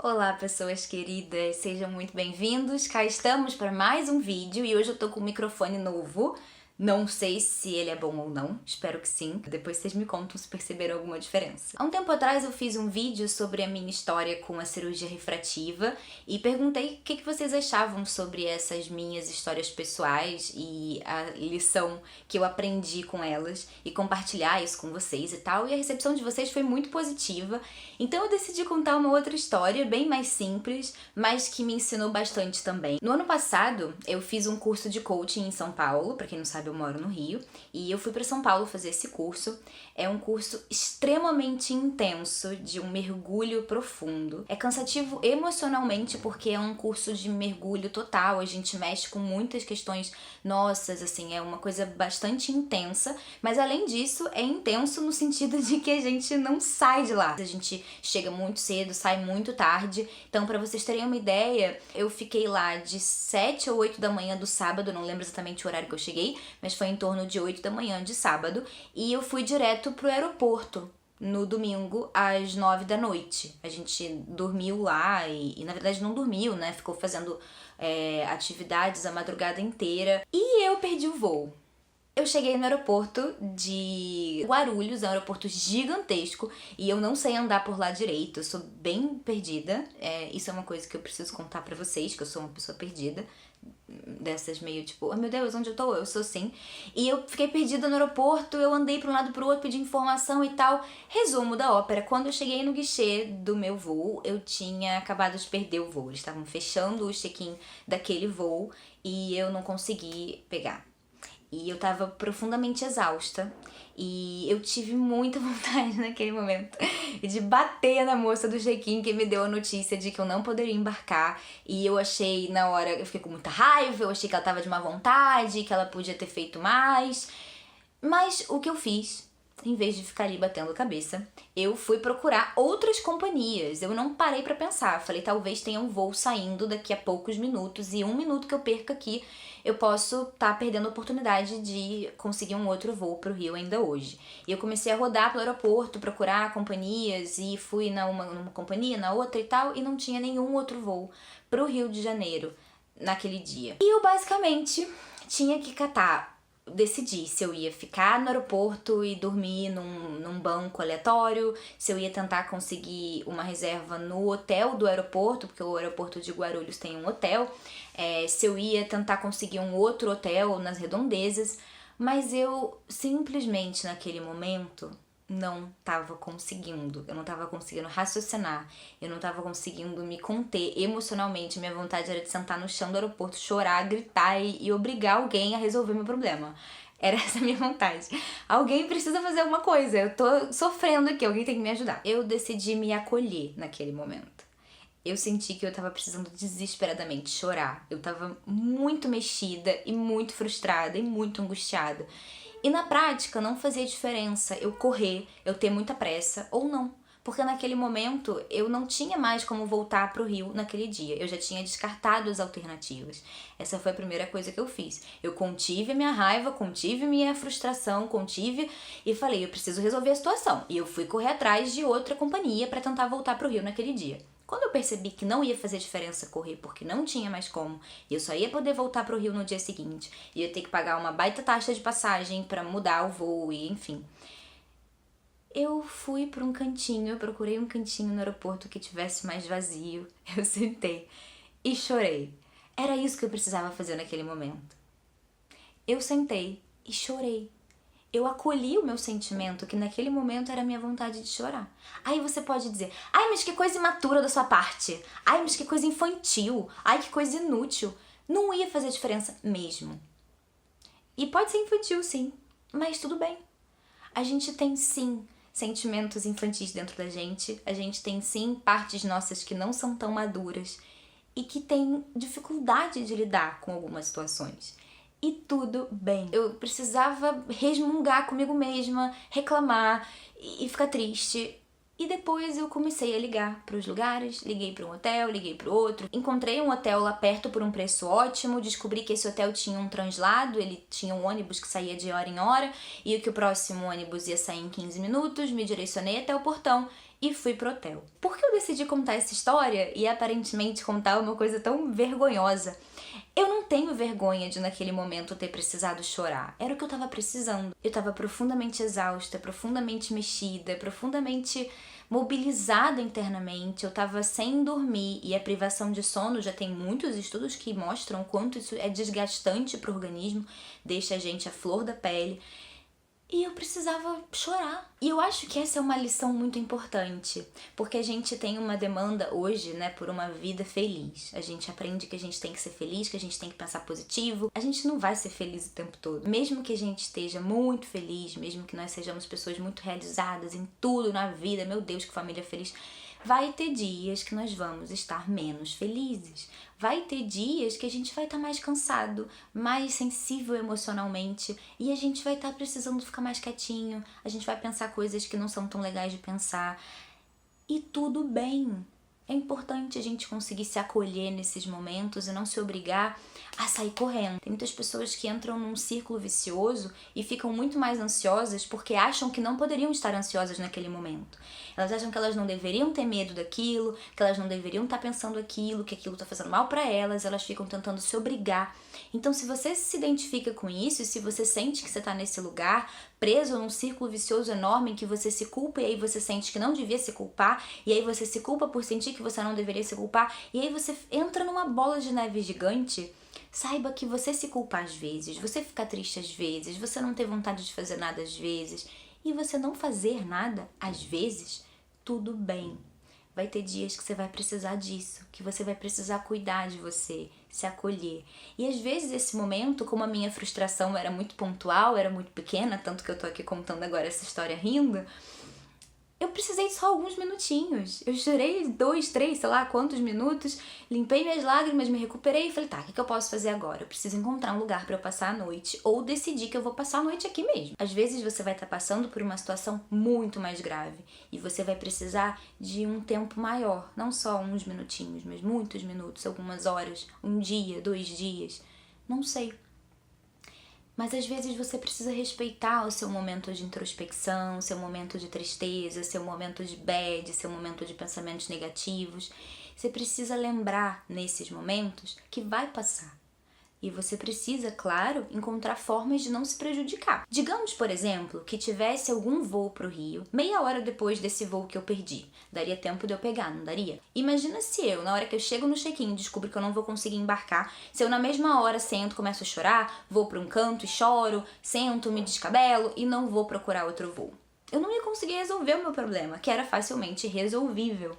Olá, pessoas queridas, sejam muito bem-vindos. Cá estamos para mais um vídeo e hoje eu tô com um microfone novo. Não sei se ele é bom ou não, espero que sim. Depois vocês me contam se perceberam alguma diferença. Há um tempo atrás eu fiz um vídeo sobre a minha história com a cirurgia refrativa e perguntei o que vocês achavam sobre essas minhas histórias pessoais e a lição que eu aprendi com elas e compartilhar isso com vocês e tal. E a recepção de vocês foi muito positiva, então eu decidi contar uma outra história bem mais simples, mas que me ensinou bastante também. No ano passado eu fiz um curso de coaching em São Paulo, pra quem não sabe eu moro no Rio, e eu fui para São Paulo fazer esse curso. É um curso extremamente intenso, de um mergulho profundo. É cansativo emocionalmente porque é um curso de mergulho total, a gente mexe com muitas questões nossas, assim, é uma coisa bastante intensa, mas além disso é intenso no sentido de que a gente não sai de lá. A gente chega muito cedo, sai muito tarde, então pra vocês terem uma ideia, eu fiquei lá de 7 ou 8 da manhã do sábado, não lembro exatamente o horário que eu cheguei, mas foi em torno de 8 da manhã de sábado, e eu fui direto pro aeroporto no domingo às 9 da noite. A gente dormiu lá e na verdade não dormiu, né? Ficou fazendo atividades a madrugada inteira e eu perdi o voo. Eu cheguei no aeroporto de Guarulhos, é um aeroporto gigantesco, e eu não sei andar por lá direito, eu sou bem perdida. Isso é uma coisa que eu preciso contar pra vocês, que eu sou uma pessoa perdida, dessas meio tipo, oh meu Deus, onde eu tô? Eu sou assim. E eu fiquei perdida no aeroporto, eu andei pra um lado pro outro, pedi informação e tal. Resumo da ópera, quando eu cheguei no guichê do meu voo, eu tinha acabado de perder o voo. Eles estavam fechando o check-in daquele voo e eu não consegui pegar. E eu tava profundamente exausta e eu tive muita vontade naquele momento de bater na moça do check-in que me deu a notícia de que eu não poderia embarcar. E eu achei, na hora, eu fiquei com muita raiva, eu achei que ela tava de má vontade, que ela podia ter feito mais. Mas o que eu fiz, em vez de ficar ali batendo cabeça, eu fui procurar outras companhias. Eu não parei pra pensar. Falei, talvez tenha um voo saindo daqui a poucos minutos e 1 minuto que eu perca aqui, eu posso estar perdendo a oportunidade de conseguir um outro voo pro Rio ainda hoje. E eu comecei a rodar pelo aeroporto, procurar companhias e fui numa companhia, na outra e tal, e não tinha nenhum outro voo pro Rio de Janeiro naquele dia. E eu basicamente tinha que decidir se eu ia ficar no aeroporto e dormir num banco aleatório, se eu ia tentar conseguir uma reserva no hotel do aeroporto, porque o aeroporto de Guarulhos tem um hotel, se eu ia tentar conseguir um outro hotel nas redondezas, mas eu simplesmente naquele momento não tava conseguindo, eu não tava conseguindo raciocinar, eu não tava conseguindo me conter emocionalmente. Minha vontade era de sentar no chão do aeroporto, chorar, gritar e obrigar alguém a resolver meu problema. Era essa a minha vontade. Alguém precisa fazer alguma coisa, eu tô sofrendo aqui, alguém tem que me ajudar. Eu decidi me acolher naquele momento. Eu senti que eu tava precisando desesperadamente chorar. Eu tava muito mexida e muito frustrada e muito angustiada. E na prática não fazia diferença eu correr, eu ter muita pressa ou não. Porque naquele momento eu não tinha mais como voltar pro Rio naquele dia. Eu já tinha descartado as alternativas. Essa foi a primeira coisa que eu fiz. Eu contive a minha raiva, contive minha frustração, contive e falei, eu preciso resolver a situação. E eu fui correr atrás de outra companhia para tentar voltar pro Rio naquele dia. Quando eu percebi que não ia fazer diferença correr porque não tinha mais como, e eu só ia poder voltar pro Rio no dia seguinte, ia ter que pagar uma baita taxa de passagem pra mudar o voo e enfim. Eu fui pra um cantinho, eu procurei um cantinho no aeroporto que tivesse mais vazio, eu sentei e chorei. Era isso que eu precisava fazer naquele momento. Eu sentei e chorei. Eu acolhi o meu sentimento, que naquele momento era a minha vontade de chorar. Aí você pode dizer, ai, mas que coisa imatura da sua parte. Ai, mas que coisa infantil. Ai, que coisa inútil. Não ia fazer diferença mesmo. E pode ser infantil, sim, mas tudo bem. A gente tem, sim, sentimentos infantis dentro da gente. A gente tem, sim, partes nossas que não são tão maduras e que têm dificuldade de lidar com algumas situações. E tudo bem. Eu precisava resmungar comigo mesma, reclamar e ficar triste. E depois eu comecei a ligar para os lugares, liguei para um hotel, liguei para outro. Encontrei um hotel lá perto por um preço ótimo, descobri que esse hotel tinha um translado, ele tinha um ônibus que saía de hora em hora e que o próximo ônibus ia sair em 15 minutos, me direcionei até o portão e fui pro hotel. Por que eu decidi contar essa história e aparentemente contar uma coisa tão vergonhosa? Eu não tenho vergonha de naquele momento ter precisado chorar. Era o que eu tava precisando. Eu tava profundamente exausta, profundamente mexida, profundamente mobilizada internamente. Eu tava sem dormir e a privação de sono, já tem muitos estudos que mostram o quanto isso é desgastante pro organismo, deixa a gente à flor da pele. E eu precisava chorar. E eu acho que essa é uma lição muito importante, porque a gente tem uma demanda hoje, né, por uma vida feliz. A gente aprende que a gente tem que ser feliz, que a gente tem que pensar positivo. A gente não vai ser feliz o tempo todo. Mesmo que a gente esteja muito feliz, mesmo que nós sejamos pessoas muito realizadas em tudo na vida, meu Deus, que família feliz, vai ter dias que nós vamos estar menos felizes. Vai ter dias que a gente vai estar mais cansado, mais sensível emocionalmente e a gente vai estar precisando ficar mais quietinho, a gente vai pensar coisas que não são tão legais de pensar. E tudo bem. É importante a gente conseguir se acolher nesses momentos e não se obrigar a sair correndo. Tem muitas pessoas que entram num círculo vicioso e ficam muito mais ansiosas porque acham que não poderiam estar ansiosas naquele momento. Elas acham que elas não deveriam ter medo daquilo, que elas não deveriam estar pensando aquilo, que aquilo está fazendo mal para elas, elas ficam tentando se obrigar. Então, se você se identifica com isso e se você sente que você está nesse lugar, preso num círculo vicioso enorme em que você se culpa e aí você sente que não devia se culpar, e aí você se culpa por sentir que você não deveria se culpar, e aí você entra numa bola de neve gigante, saiba que você se culpa às vezes, você fica triste às vezes, você não ter vontade de fazer nada às vezes, e você não fazer nada às vezes, tudo bem. Vai ter dias que você vai precisar disso, que você vai precisar cuidar de você, se acolher. E às vezes esse momento, como a minha frustração era muito pontual, era muito pequena, tanto que eu tô aqui contando agora essa história rindo, eu precisei de só alguns minutinhos. Eu chorei 2, 3, sei lá quantos minutos, limpei minhas lágrimas, me recuperei e falei, tá, o que eu posso fazer agora? Eu preciso encontrar um lugar pra eu passar a noite ou decidir que eu vou passar a noite aqui mesmo. Às vezes você vai estar passando por uma situação muito mais grave e você vai precisar de um tempo maior, não só uns minutinhos, mas muitos minutos, algumas horas, um dia, 2 dias, não sei. Mas às vezes você precisa respeitar o seu momento de introspecção, seu momento de tristeza, seu momento de bad, seu momento de pensamentos negativos. Você precisa lembrar nesses momentos que vai passar. E você precisa, claro, encontrar formas de não se prejudicar. Digamos, por exemplo, que tivesse algum voo para o Rio, meia hora depois desse voo que eu perdi. Daria tempo de eu pegar, não daria? Imagina se eu, na hora que eu chego no check-in, descubro que eu não vou conseguir embarcar, se eu na mesma hora sento, começo a chorar, vou para um canto e choro, sento, me descabelo e não vou procurar outro voo. Eu não ia conseguir resolver o meu problema, que era facilmente resolvível.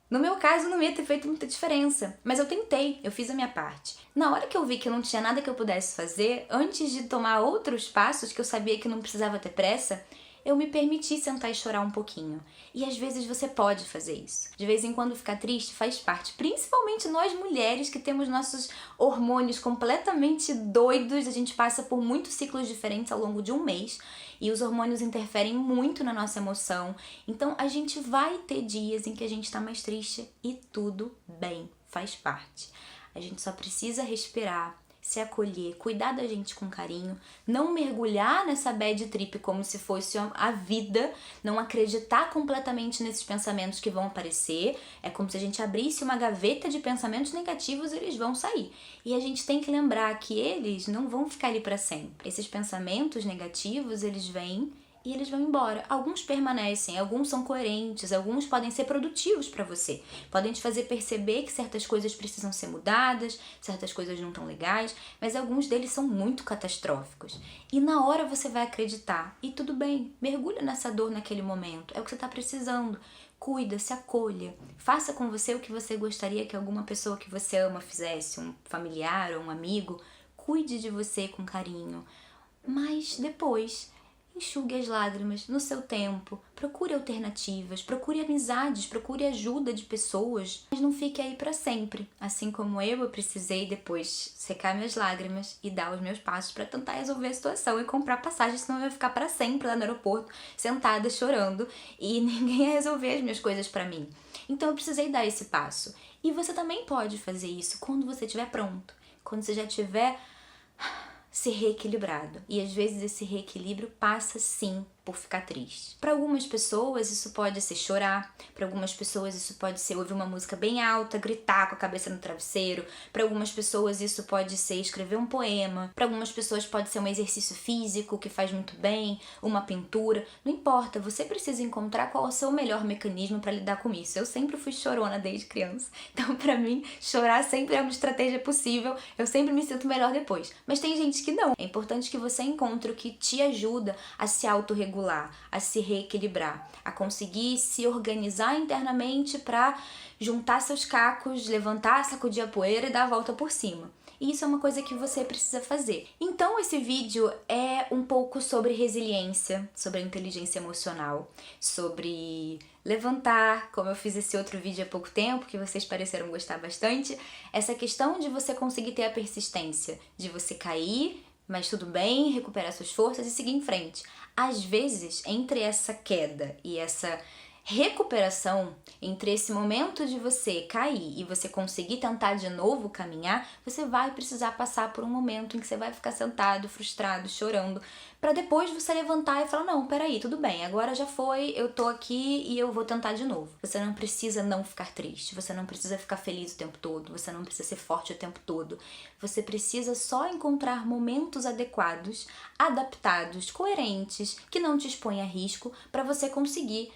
No meu caso, não ia ter feito muita diferença, mas eu tentei, eu fiz a minha parte. Na hora que eu vi que não tinha nada que eu pudesse fazer, antes de tomar outros passos que eu sabia que não precisava ter pressa, eu me permiti sentar e chorar um pouquinho. E às vezes você pode fazer isso. De vez em quando ficar triste faz parte, principalmente nós mulheres que temos nossos hormônios completamente doidos, a gente passa por muitos ciclos diferentes ao longo de um mês e os hormônios interferem muito na nossa emoção. Então a gente vai ter dias em que a gente tá mais triste e tudo bem, faz parte. A gente só precisa respirar, se acolher, cuidar da gente com carinho, não mergulhar nessa bad trip como se fosse a vida, não acreditar completamente nesses pensamentos que vão aparecer. É como se a gente abrisse uma gaveta de pensamentos negativos e eles vão sair. E a gente tem que lembrar que eles não vão ficar ali para sempre. Esses pensamentos negativos, eles vêm e eles vão embora. Alguns permanecem, alguns são coerentes, alguns podem ser produtivos para você. Podem te fazer perceber que certas coisas precisam ser mudadas, certas coisas não estão legais, mas alguns deles são muito catastróficos. E na hora você vai acreditar. E tudo bem, mergulha nessa dor naquele momento. É o que você está precisando. Cuida, se acolha. Faça com você o que você gostaria que alguma pessoa que você ama fizesse, um familiar ou um amigo. Cuide de você com carinho. Mas depois, enxugue as lágrimas no seu tempo, procure alternativas, procure amizades, procure ajuda de pessoas, mas não fique aí para sempre. Assim como eu precisei depois secar minhas lágrimas e dar os meus passos para tentar resolver a situação e comprar passagem, senão eu ia ficar para sempre lá no aeroporto, sentada chorando e ninguém ia resolver as minhas coisas para mim. Então eu precisei dar esse passo. E você também pode fazer isso quando você estiver pronto, quando você já estiver se reequilibrado. E às vezes esse reequilíbrio passa sim por ficar triste. Para algumas pessoas isso pode ser chorar, para algumas pessoas isso pode ser ouvir uma música bem alta, gritar com a cabeça no travesseiro, para algumas pessoas isso pode ser escrever um poema, para algumas pessoas pode ser um exercício físico que faz muito bem, uma pintura, não importa, você precisa encontrar qual é o seu melhor mecanismo para lidar com isso. Eu sempre fui chorona desde criança, então para mim chorar sempre é uma estratégia possível, eu sempre me sinto melhor depois, mas tem gente que não. É importante que você encontre o que te ajuda a se autorregular, a se reequilibrar, a conseguir se organizar internamente para juntar seus cacos, levantar, sacudir a poeira e dar a volta por cima. E isso é uma coisa que você precisa fazer. Então esse vídeo é um pouco sobre resiliência, sobre a inteligência emocional, sobre levantar, como eu fiz esse outro vídeo há pouco tempo, que vocês pareceram gostar bastante, essa questão de você conseguir ter a persistência, de você cair, mas tudo bem, recuperar suas forças e seguir em frente. Às vezes, entre essa queda e essa recuperação, entre esse momento de você cair e você conseguir tentar de novo caminhar, você vai precisar passar por um momento em que você vai ficar sentado, frustrado, chorando, para depois você levantar e falar, não, peraí, tudo bem, agora já foi, eu tô aqui e eu vou tentar de novo. Você não precisa não ficar triste, você não precisa ficar feliz o tempo todo, você não precisa ser forte o tempo todo. Você precisa só encontrar momentos adequados, adaptados, coerentes, que não te exponham a risco, para você conseguir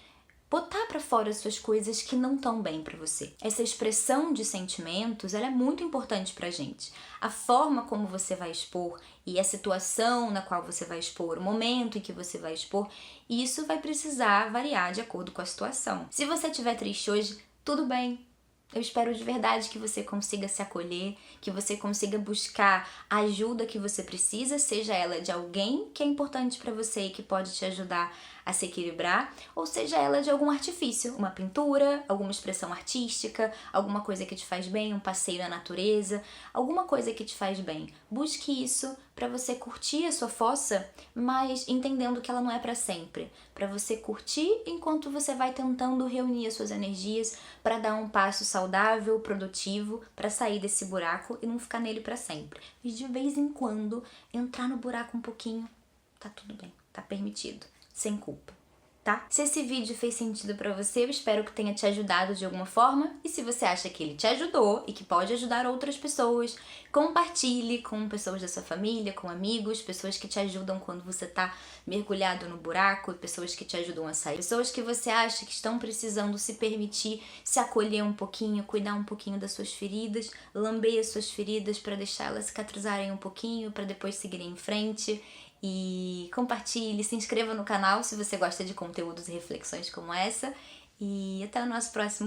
botar pra fora as suas coisas que não estão bem pra você. Essa expressão de sentimentos, ela é muito importante pra gente. A forma como você vai expor e a situação na qual você vai expor, o momento em que você vai expor, isso vai precisar variar de acordo com a situação. Se você estiver triste hoje, tudo bem. Eu espero de verdade que você consiga se acolher, que você consiga buscar a ajuda que você precisa, seja ela de alguém que é importante pra você e que pode te ajudar a se equilibrar, ou seja ela de algum artifício, uma pintura, alguma expressão artística, alguma coisa que te faz bem, um passeio na natureza, alguma coisa que te faz bem. Busque isso para você curtir a sua fossa, mas entendendo que ela não é para sempre. Para você curtir enquanto você vai tentando reunir as suas energias para dar um passo saudável, produtivo, para sair desse buraco e não ficar nele para sempre. E de vez em quando entrar no buraco um pouquinho, tá tudo bem, tá permitido. Sem culpa, tá? Se esse vídeo fez sentido pra você, eu espero que tenha te ajudado de alguma forma. E se você acha que ele te ajudou e que pode ajudar outras pessoas, compartilhe com pessoas da sua família, com amigos, pessoas que te ajudam quando você tá mergulhado no buraco, pessoas que te ajudam a sair, pessoas que você acha que estão precisando se permitir, se acolher um pouquinho, cuidar um pouquinho das suas feridas, lamber as suas feridas pra deixar elas cicatrizarem um pouquinho, pra depois seguirem em frente. E compartilhe, se inscreva no canal se você gosta de conteúdos e reflexões como essa. E até o nosso próximo vídeo.